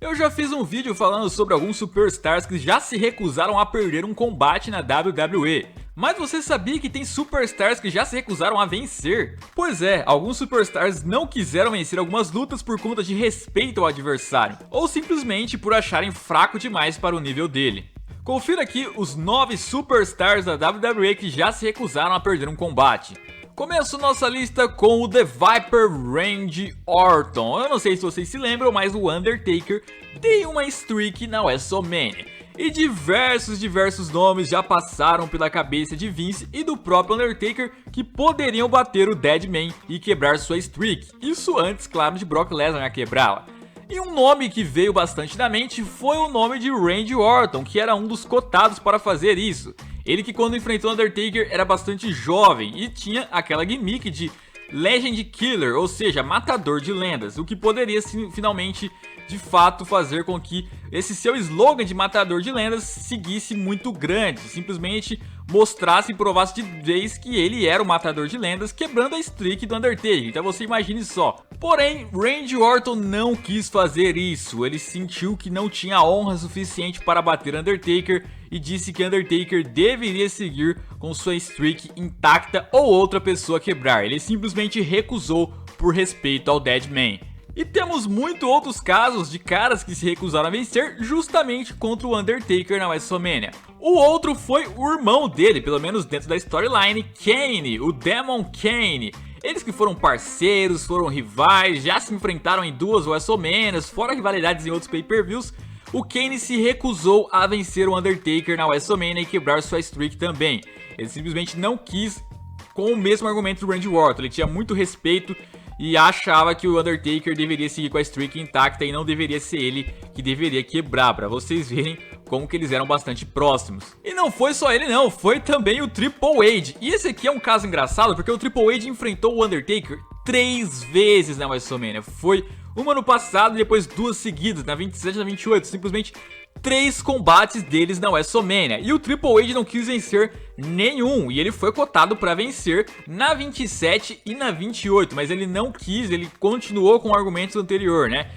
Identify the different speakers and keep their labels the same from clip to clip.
Speaker 1: Eu já fiz um vídeo falando sobre alguns superstars que já se recusaram a perder um combate na WWE. Mas você sabia que tem superstars que já se recusaram a vencer? Pois é, alguns superstars não quiseram vencer algumas lutas por conta de respeito ao adversário, ou simplesmente por acharem fraco demais para o nível dele. Confira aqui os 9 superstars da WWE que já se recusaram a perder um combate. Começo nossa lista com o The Viper Randy Orton. Eu não sei se vocês se lembram, mas o Undertaker tem uma streak na WrestleMania. E diversos nomes já passaram pela cabeça de Vince e do próprio Undertaker que poderiam bater o Deadman e quebrar sua streak. Isso antes, claro, de Brock Lesnar quebrá-la. E um nome que veio bastante na mente foi o nome de Randy Orton, que era um dos cotados para fazer isso. Ele que quando enfrentou Undertaker era bastante jovem e tinha aquela gimmick de Legend Killer, ou seja, matador de lendas, o que poderia finalmente de fato fazer com que esse seu slogan de matador de lendas seguisse muito grande, simplesmente mostrasse e provasse de vez que ele era o matador de lendas, quebrando a streak do Undertaker. Então você imagine só. Porém, Randy Orton não quis fazer isso, ele sentiu que não tinha honra suficiente para bater Undertaker e disse que Undertaker deveria seguir com sua streak intacta ou outra pessoa quebrar. Ele simplesmente recusou por respeito ao Deadman. E temos muitos outros casos de caras que se recusaram a vencer justamente contra o Undertaker na WrestleMania. O outro foi o irmão dele, pelo menos dentro da storyline, Kane, o Demon Kane. Eles que foram parceiros, foram rivais, já se enfrentaram em duas WrestleManias, fora rivalidades em outros pay-per-views. O Kane se recusou a vencer o Undertaker na WrestleMania e quebrar sua streak também. Ele simplesmente não quis, com o mesmo argumento do Randy Orton. Ele tinha muito respeito e achava que o Undertaker deveria seguir com a streak intacta e não deveria ser ele que deveria quebrar, para vocês verem como que eles eram bastante próximos. E não foi só ele não, foi também o Triple H. E esse aqui é um caso engraçado porque o Triple H enfrentou o Undertaker 3 vezes na WrestleMania. Foi uma no passado e depois 2 seguidas, na 27 e na 28, simplesmente 3 combates deles na WrestleMania. E o Triple H não quis vencer nenhum, e ele foi cotado para vencer na 27 e na 28, mas ele não quis, ele continuou com o argumento anterior, né?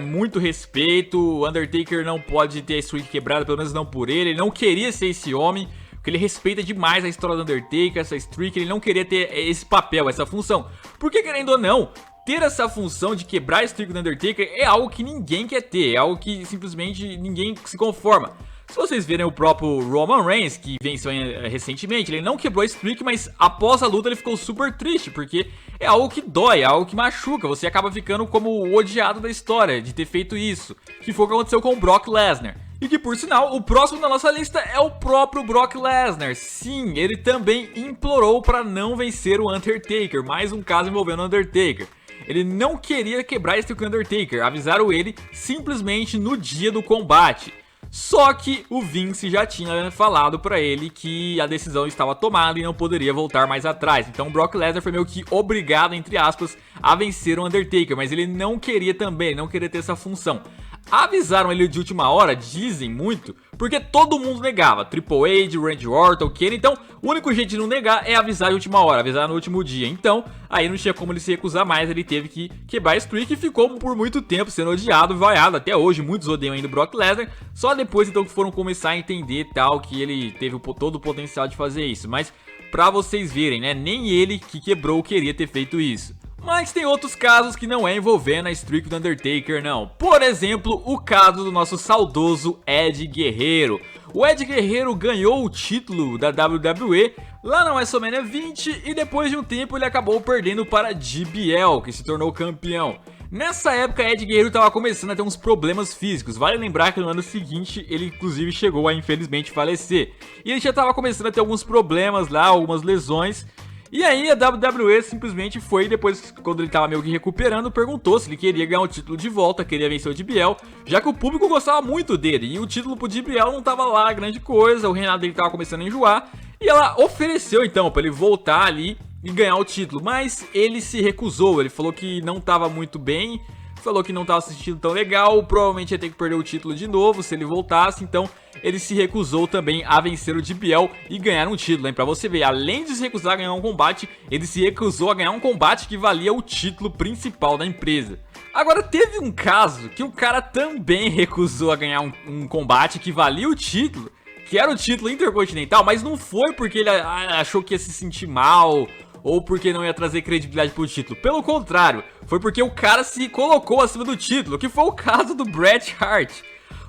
Speaker 1: Muito respeito, o Undertaker não pode ter a streak quebrada, pelo menos não por ele não queria ser esse homem, porque ele respeita demais a história do Undertaker, essa streak, ele não queria ter esse papel, essa função, porque querendo ou não, ter essa função de quebrar a streak do Undertaker é algo que ninguém quer ter, é algo que simplesmente ninguém se conforma. Se vocês verem o próprio Roman Reigns, que venceu recentemente, ele não quebrou a streak, mas após a luta ele ficou super triste, porque é algo que dói, é algo que machuca, você acaba ficando como o odiado da história de ter feito isso, que foi o que aconteceu com o Brock Lesnar. E que por sinal, o próximo da nossa lista é o próprio Brock Lesnar. Sim, ele também implorou para não vencer o Undertaker, mais um caso envolvendo o Undertaker. Ele não queria quebrar esse Undertaker, avisaram ele simplesmente no dia do combate. Só que o Vince já tinha falado pra ele que a decisão estava tomada e não poderia voltar mais atrás. Então o Brock Lesnar foi meio que obrigado, entre aspas, a vencer o Undertaker, mas ele não queria também, não queria ter essa função. Avisaram ele de última hora, dizem muito, porque todo mundo negava, Triple H, Randy Orton, Kane, então o único jeito de não negar é avisar de última hora, avisar no último dia. Então, aí não tinha como ele se recusar mais, ele teve que quebrar a streak e ficou por muito tempo sendo odiado, vaiado, até hoje muitos odeiam ainda o Brock Lesnar, só depois então que foram começar a entender tal, que ele teve todo o potencial de fazer isso, mas pra vocês verem, né, nem ele que quebrou queria ter feito isso. Mas tem outros casos que não é envolvendo a streak do Undertaker não. Por exemplo, o caso do nosso saudoso Ed Guerreiro. O Ed Guerreiro ganhou o título da WWE lá na WrestleMania 20 e depois de um tempo ele acabou perdendo para JBL, que se tornou campeão. Nessa época, Ed Guerreiro estava começando a ter uns problemas físicos. Vale lembrar que no ano seguinte ele inclusive chegou a infelizmente falecer. E ele já estava começando a ter alguns problemas lá, algumas lesões. E aí a WWE simplesmente foi, depois quando ele tava meio que recuperando, perguntou se ele queria ganhar o título de volta, queria vencer o JBL, já que o público gostava muito dele, e o título pro JBL não tava lá grande coisa, o reinado dele tava começando a enjoar, e ela ofereceu então pra ele voltar ali e ganhar o título, mas ele se recusou, ele falou que não tava muito bem, falou que não estava se sentindo tão legal, provavelmente ia ter que perder o título de novo se ele voltasse, então ele se recusou também a vencer o JBL e ganhar um título, hein? Pra você ver, além de se recusar a ganhar um combate, ele se recusou a ganhar um combate que valia o título principal da empresa. Agora, teve um caso que o cara também recusou a ganhar um combate que valia o título, que era o título intercontinental, mas não foi porque ele achou que ia se sentir mal ou porque não ia trazer credibilidade pro título. Pelo contrário, foi porque o cara se colocou acima do título, que foi o caso do Bret Hart.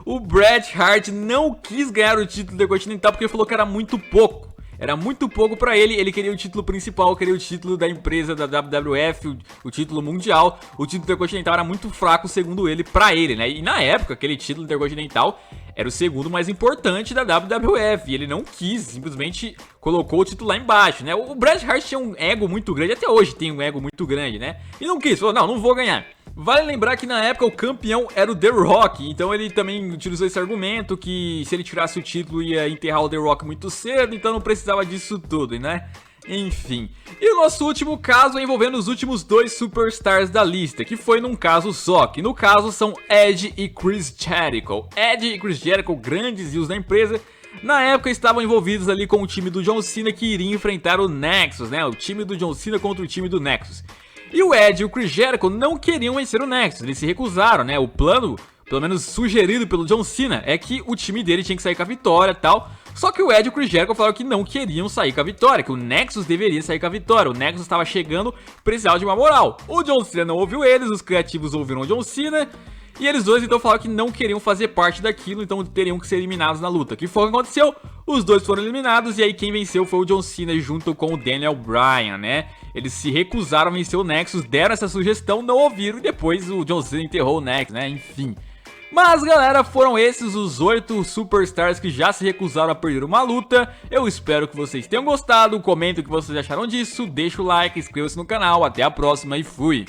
Speaker 1: O Bret Hart não quis ganhar o título intercontinental porque ele falou que era muito pouco. Era muito pouco pra ele, ele queria o título principal, queria o título da empresa da WWF, o título mundial. O título intercontinental era muito fraco, segundo ele, pra ele, né? E na época, aquele título intercontinental era o segundo mais importante da WWF. E ele não quis, simplesmente colocou o título lá embaixo, né? O Bret Hart tinha um ego muito grande, até hoje tem um ego muito grande, né? E não quis, falou, não vou ganhar. Vale lembrar que na época o campeão era o The Rock, então ele também utilizou esse argumento que se ele tirasse o título ia enterrar o The Rock muito cedo, então não precisava disso tudo, né? Enfim. E o nosso último caso é envolvendo os últimos dois superstars da lista, que foi num caso só, que no caso são Edge e Chris Jericho. Edge e Chris Jericho, grandes rios da empresa, na época estavam envolvidos ali com o time do John Cena que iria enfrentar o Nexus, né? O time do John Cena contra o time do Nexus. E o Edge e o Chris Jericho não queriam vencer o Nexus, eles se recusaram, né? O plano, pelo menos sugerido pelo John Cena, é que o time dele tinha que sair com a vitória e tal. Só que o Edge e o Chris Jericho falaram que não queriam sair com a vitória, que o Nexus deveria sair com a vitória. O Nexus estava chegando, precisava de uma moral. O John Cena não ouviu eles, os criativos ouviram o John Cena. E eles dois então falaram que não queriam fazer parte daquilo, então teriam que ser eliminados na luta. Que foi o que aconteceu? Os dois foram eliminados e aí quem venceu foi o John Cena junto com o Daniel Bryan, né? Eles se recusaram a vencer o Nexus, deram essa sugestão, não ouviram e depois o John Cena enterrou o Nexus, né? Enfim. Mas galera, foram esses os 8 superstars que já se recusaram a perder uma luta. Eu espero que vocês tenham gostado, comentem o que vocês acharam disso, deixa o like, inscreva-se no canal, até a próxima e fui!